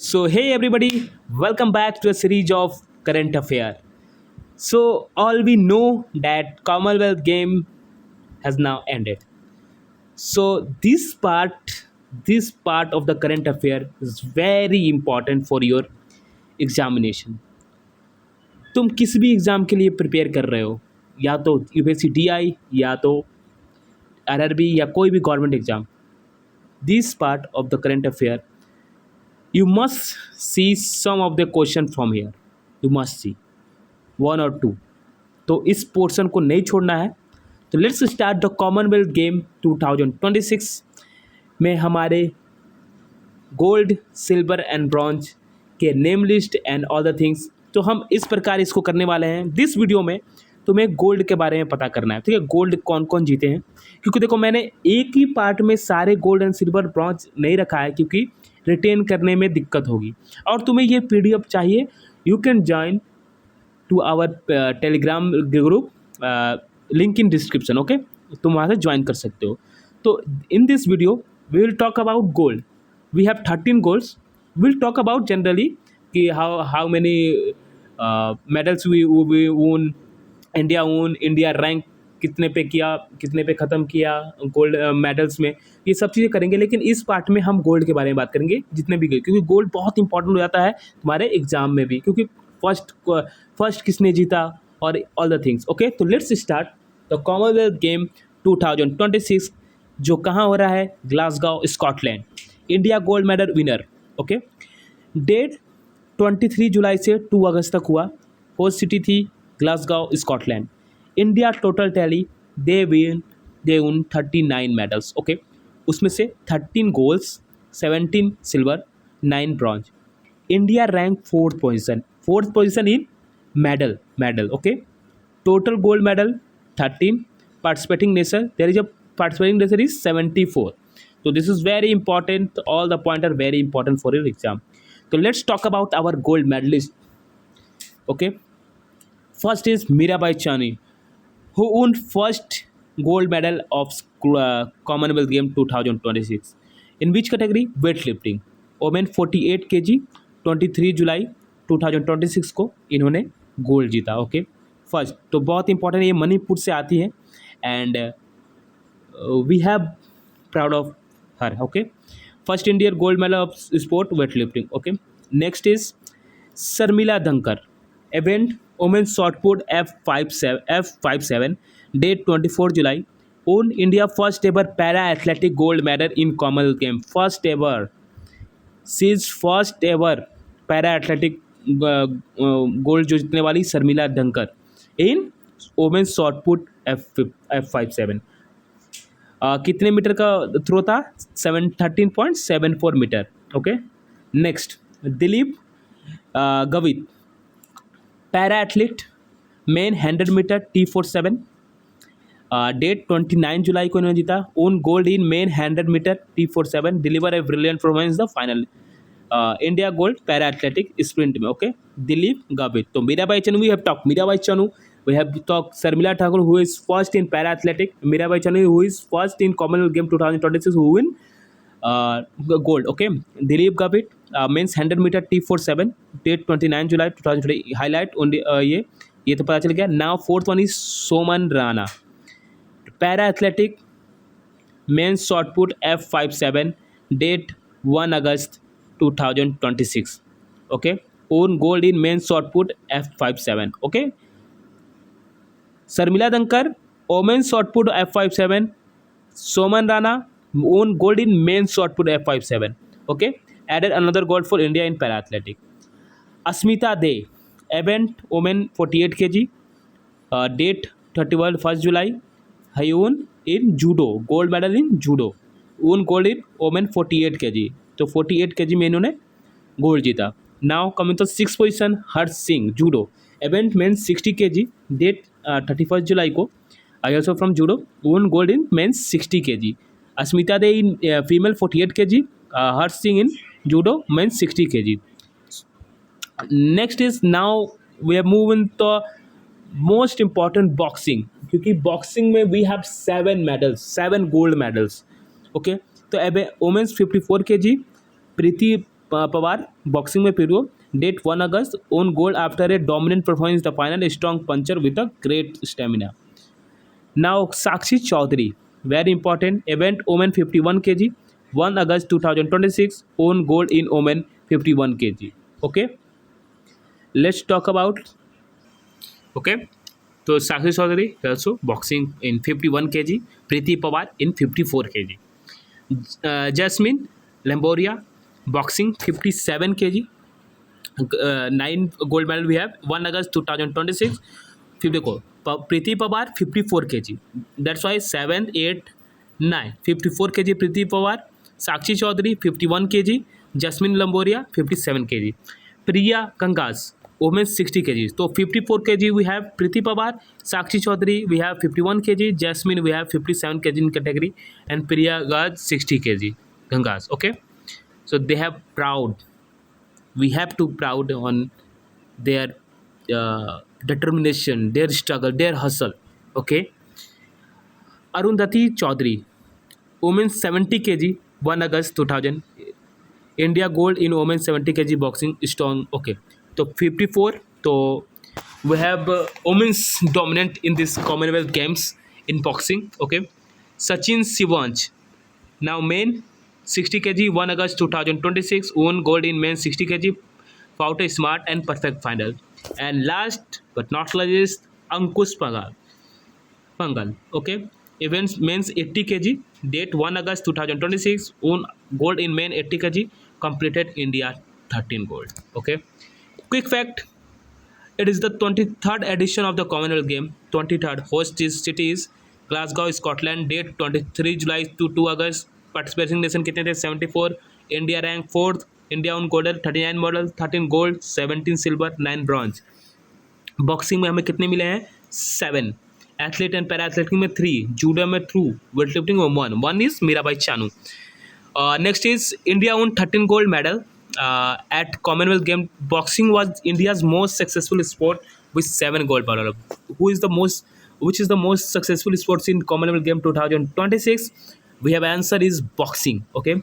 So, hey everybody, welcome back to a series of current affair. So, all we know that Commonwealth game has now ended. So, this part of the current affair is very important for your examination. तुम किसी भी exam के लिए prepare कर रहे हो, या तो यूपीएससी डीआई या तो आरआरबी या कोई भी government exam, this part of the current affair you must see some of the question from here. You must see one or two. तो इस पोर्शन को नहीं छोड़ना है. तो let's start the Commonwealth game 2026 में हमारे गोल्ड, सिल्वर एंड ब्रॉन्ज के name list and other things. तो हम इस प्रकार इसको करने वाले हैं. दिस वीडियो में तुम्हें गोल्ड के बारे में पता करना है. ठीक है, गोल्ड कौन कौन जीते हैं, क्योंकि देखो मैंने एक ही पार्ट में सारे गोल्ड एंड सिल्वर ब्रॉन्ज नहीं रखा है, क्योंकि रिटेन करने में दिक्कत होगी. और तुम्हें ये पीडीएफ चाहिए, you can join to our Telegram group, link in description. Okay, तुम वहाँ से ज्वाइन कर सकते हो. तो in this video we will talk about gold. We have 13 golds. Will talk about generally कि how many medals we won, India won, India rank कितने पे किया, कितने पे ख़त्म किया गोल्ड मेडल्स में, ये सब चीज़ें करेंगे. लेकिन इस पार्ट में हम गोल्ड के बारे में बात करेंगे जितने भी गए, क्योंकि गोल्ड बहुत इंपॉर्टेंट हो जाता है तुम्हारे एग्जाम में भी, क्योंकि फर्स्ट किसने जीता और ऑल द थिंग्स. ओके, तो let's start the Commonwealth game 2026, जो कहाँ हो रहा है, Glasgow Scotland. India gold medal winner. Okay, date 23 जुलाई से 2 अगस्त तक हुआ. होस्ट सिटी थी Glasgow Scotland. India total tally they won 39 medals. Okay, उसमें से 13 golds, 17 silver, 9 bronze. India rank fourth position in medal. Okay, total gold medal 13. Participating nation, there is a participating nation is 74. So this is very important. All the points are very important for your exam. So let's talk about our gold medalist. Okay, first is Mirabai Chani, who won first gold medal of Commonwealth Game 2026. In which category? Weightlifting. Women 48 kg, 23 जुलाई 2026 को इन्होंने gold जीता. Okay, first तो बहुत important, ये मणिपुर से आती है and we have proud of her. Okay, first Indian gold medal of sport weight lifting. Okay, next is Sharmila Dhankar. Event women's short put F57, date 24 जुलाई. Won India first ever para athletic gold medal in Commonwealth game. First ever, she is first ever para athletic gold जो जीतने वाली शर्मिला धनकर in women's short put F57. कितने metre का throw था? 13.74 metre. Okay, next Dilip Gavit, para athlete, men 100 metre T47. Date 29 जुलाई को इन्होंने जीता. Won gold in men 100 metre T47. Deliver a brilliant performance the final. India gold para athletic sprint में. Okay, Dilip Gavit. तो Mirabai Chanu, we have talk Mirabai Chanu. We have talked Sarmila Thakur, who is first in para athletic. Mirabai Chanu, who is first in Commonwealth Game 2026, who win gold. Okay, Dilip Gavit, men's 100 meter T47, date 29 July 2020. Highlight only ये तो पता चल गया. Now fourth one is Soman Rana, para athletic, men's shot put F57, date 1 August 2026. Okay, own gold in men's shot put F57. Okay, Sharmila Dhankar, women shot put F57. Soman Rana, won gold in men shot put F57. Okay, added another gold for India in para athletic. Asmita Dey, event women 48 kg, date 31 जुलाई. हयून in judo, gold medal in judo. Won gold in women 48 kg. तो 48 kg में इन्होंने gold जीता. Now coming to 6th position, Harsh Singh, judo. Event men's 60 kg, date 31 जुलाई को. I also from judo, won gold in men's 60 kg. Asmita Dey in female 48 kg, Harsh Singh in judo men's 60 kg. Next is now we have move in the most important boxing, क्योंकि boxing में we have 7 gold medals. Okay, तो women's 54 kg, Preeti Pawar boxing में फिर वो date 1 अगस्त won gold after a dominant performance the final strong puncher with a great stamina. Now, Sakshi Chaudhary, very important event, Omen 51 kg, 1 August 2026, own gold in Omen 51 kg. Okay, let's talk about. Okay, so Sakshi Chaudhary also boxing in 51 kg, Preeti Pawar in 54 kg. Jasmine Lamboria boxing 57 kg, 9 gold medal we have, 1 August 2026. फिर देखो Preeti Pawar 54 kg, that's why 7, 8, 9 54 kg Preeti Pawar. Sakshi Chaudhary 51 kg, Jasmine Lamboria 57 kg, Priya कंगास women 60 kg. तो 54 kg we have Preeti Pawar, Sakshi Chaudhary we have 51 kg, Jasmine we have 57 kg in category, and Priya गाज 60 kg गंगास. Okay, so they have proud, we have to proud on their determination, their struggle, their hustle. Okay, Arundhati Chaudhary women 70 kg, 1 August 2000, India gold in women 70 kg boxing strong. Okay, so 54, so we have women's dominant in this Commonwealth Games in boxing. Okay, Sachin Sivanch now men 60 kg, 1 August 2026, won gold in men 60 kg, fought a smart and perfect final. And last but not least, Ankush Pangal. Okay, events men's 80 kg, date 1 August 2026, won gold in men 80 kg, completed India 13 gold. Okay, quick fact, it is the 23rd edition of the Commonwealth Game. 23rd host is city is Glasgow, Scotland. Date 23 July to 2 August. Participating nation कितने थे 74. India rank 4th. India on gold 39 medal, 13 gold, 17 silver, 9 bronze. Boxing में हमें कितने मिले हैं 7. Athlete and para athletic में 3, judo में 2, weight lifting में 1 is Mirabai Chanu. Next is India own 13 gold medal at Commonwealth Game. Boxing was India's most successful sport with 7 gold medal. Which is the most successful sports in Commonwealth Game 2026? We have answer is boxing. Okay,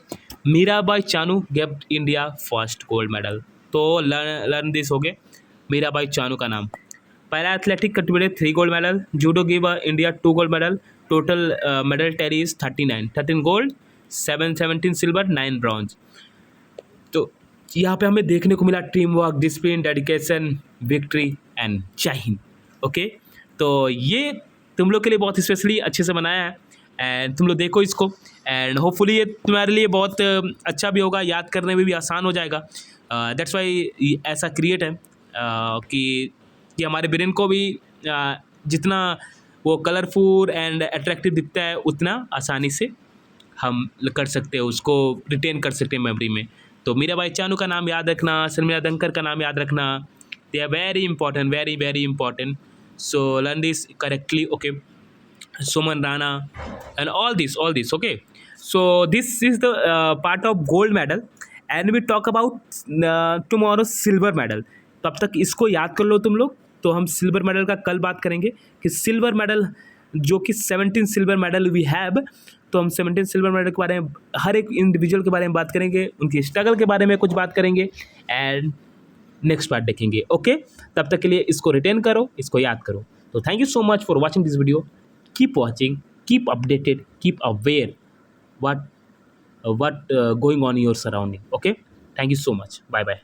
Mirabai Chanu gave India first gold medal. तो learn this. Okay, Mirabai Chanu का नाम. Para athletic contributed 3 gold medal, judo give India 2 gold medal, total medal tally is 39, 13 gold, 17 silver, 9 bronze. तो यहाँ पे हमें देखने को मिला team work, discipline, dedication, victory and जय हिंद. ओके, तो ये तुम लोग के लिए बहुत स्पेशली अच्छे से बनाया है, एंड तुम लोग देखो इसको, एंड होपफुली ये तुम्हारे लिए बहुत अच्छा भी होगा, याद करने में भी आसान हो जाएगा. दैट्स वाई ऐसा क्रिएट है कि हमारे ब्रेन को भी जितना वो कलरफुल एंड अट्रैक्टिव दिखता है उतना आसानी से हम कर सकते हैं, उसको रिटेन कर सकते हैं मेमोरी में. तो मीराबाई चानू का नाम याद रखना, शर्मिला दंकर का नाम याद रखना, they are very important, very very important. So learn this correctly. Okay, Suman Rana and all this. Okay, so this is the part of gold medal, and we talk about tomorrow silver medal. तब तक इसको याद कर लो तुम लोग. तो हम silver medal का कल बात करेंगे कि सिल्वर मेडल जो कि 17 सिल्वर मेडल वी हैव, तो हम 17 सिल्वर मेडल के बारे में, हर एक इंडिविजुअल के बारे में बात करेंगे, उनकी स्ट्रगल के बारे में कुछ बात करेंगे, एंड नेक्स्ट पार्ट देखेंगे. ओके, तब तक के लिए इसको रिटेन करो, इसको याद करो. तो thank you so much for watching this video. Keep watching, keep updated, keep aware what going on in your surrounding. Okay, thank you so much. Bye bye.